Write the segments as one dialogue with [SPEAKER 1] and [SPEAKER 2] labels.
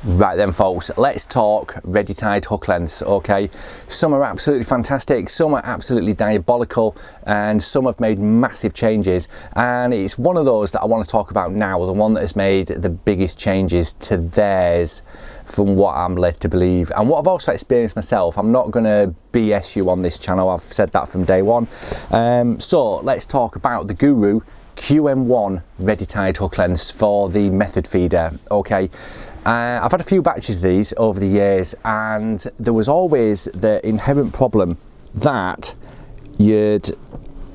[SPEAKER 1] Right then folks, let's talk ready tied hook lengths, okay? Some are absolutely fantastic, some are absolutely diabolical, and some have made massive changes, and it's one of those that I want to talk about now, the one that has made the biggest changes to theirs from what I'm led to believe and what I've also experienced myself. I'm not going to BS you on this channel, I've said that from day one. So let's talk about the Guru QM1 ready tied hook lengths for the method feeder, okay? I've had a few batches of these over the years, and there was always the inherent problem that you'd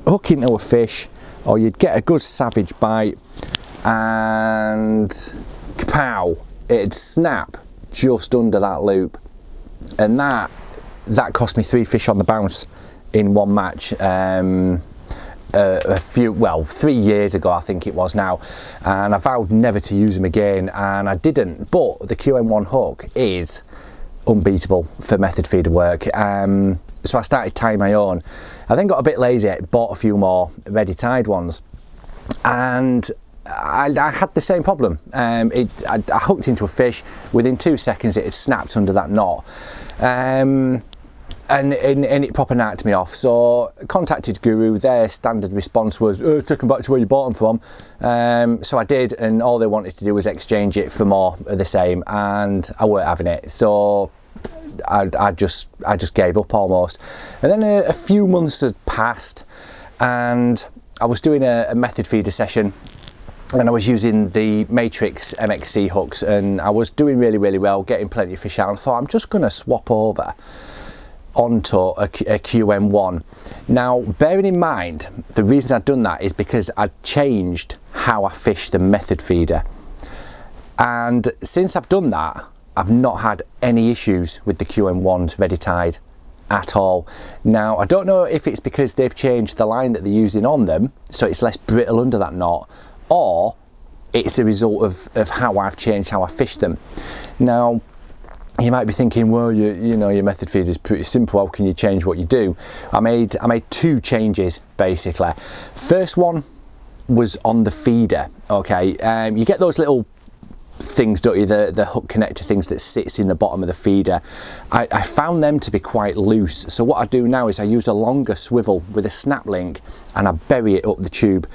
[SPEAKER 1] hook into a fish or you'd get a good savage bite and kapow, it'd snap just under that loop, and that cost me 3 fish on the bounce in one match. 3 years ago I think it was now, and I vowed never to use them again, and I didn't. But the QM1 hook is unbeatable for method feeder work, so I started tying my own. I then got a bit lazy, bought a few more ready tied ones, and I had the same problem. I hooked into a fish, within 2 seconds it had snapped under that knot, and it proper knocked me off. So contacted Guru. Their standard response was, take them back to where you bought them from. So I did, and all they wanted to do was exchange it for more of the same, and I weren't having it. So I just gave up almost. And then a few months had passed, and I was doing a method feeder session, and I was using the Matrix MXC hooks, and I was doing really well, getting plenty of fish out, and I thought I'm just going to swap over onto a QM1. Now, bearing in mind, the reason I'd done that is because I'd changed how I fish the method feeder, and since I've done that, I've not had any issues with the QM1s ready tied at all. Now, I don't know if it's because they've changed the line that they're using on them, so it's less brittle under that knot, or it's a result of how I've changed how I fish them. Now, you might be thinking, well, you know, your method feeder is pretty simple, how can you change what you do? I made 2 changes basically. First one was on the feeder, okay? You get those little things, don't you, the hook connector things that sits in the bottom of the feeder. I found them to be quite loose, so what I do now is I use a longer swivel with a snap link, and I bury it up the tube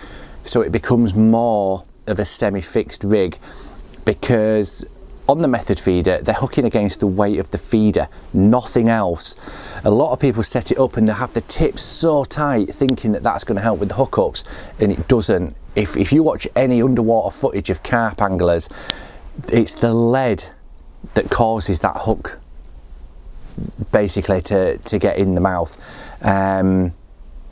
[SPEAKER 1] so it becomes more of a semi-fixed rig, because on the method feeder they're hooking against the weight of the feeder, nothing else. A lot of people set it up and they have the tips so tight thinking that that's going to help with the hookups, and it doesn't. If you watch any underwater footage of carp anglers, it's the lead that causes that hook basically to get in the mouth and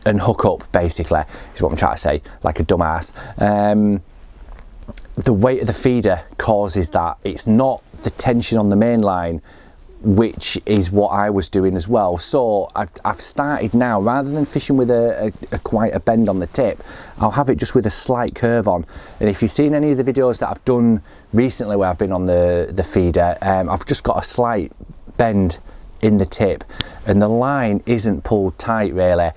[SPEAKER 1] hook up, basically, is what I'm trying to say, like a dumbass. The weight of the feeder causes that. It's not the tension on the main line, which is what I was doing as well. So I've started now, rather than fishing with quite a bend on the tip, I'll have it just with a slight curve on. And if you've seen any of the videos that I've done recently where I've been on the feeder, I've just got a slight bend in the tip, and the line isn't pulled tight really,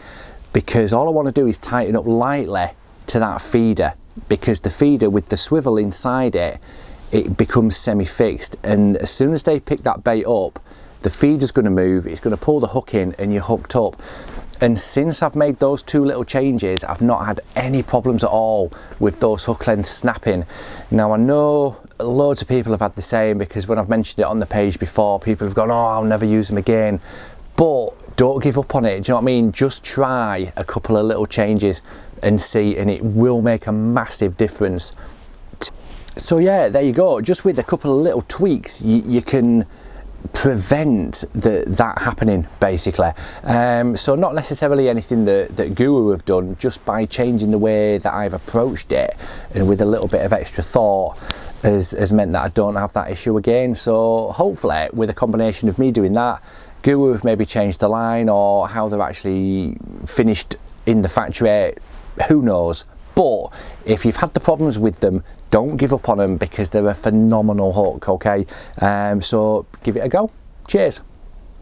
[SPEAKER 1] because all I want to do is tighten up lightly to that feeder, because the feeder with the swivel inside it becomes semi-fixed, and as soon as they pick that bait up, the feeder's going to move, it's going to pull the hook in, and you're hooked up. And since I've made those 2 little changes, I've not had any problems at all with those hook lengths snapping. Now, I know loads of people have had the same, because when I've mentioned it on the page before, people have gone, oh, I'll never use them again. But don't give up on it, do you know what I mean? Just try a couple of little changes and see, and it will make a massive difference. So yeah, there you go. Just with a couple of little tweaks, you can prevent that happening, basically. So not necessarily anything that Guru have done, just by changing the way that I've approached it, and with a little bit of extra thought has meant that I don't have that issue again. So hopefully, with a combination of me doing that, Guru have maybe changed the line, or how they're actually finished in the factory, who knows. But if you've had the problems with them, don't give up on them, because they're a phenomenal hook, okay? So give it a go. Cheers.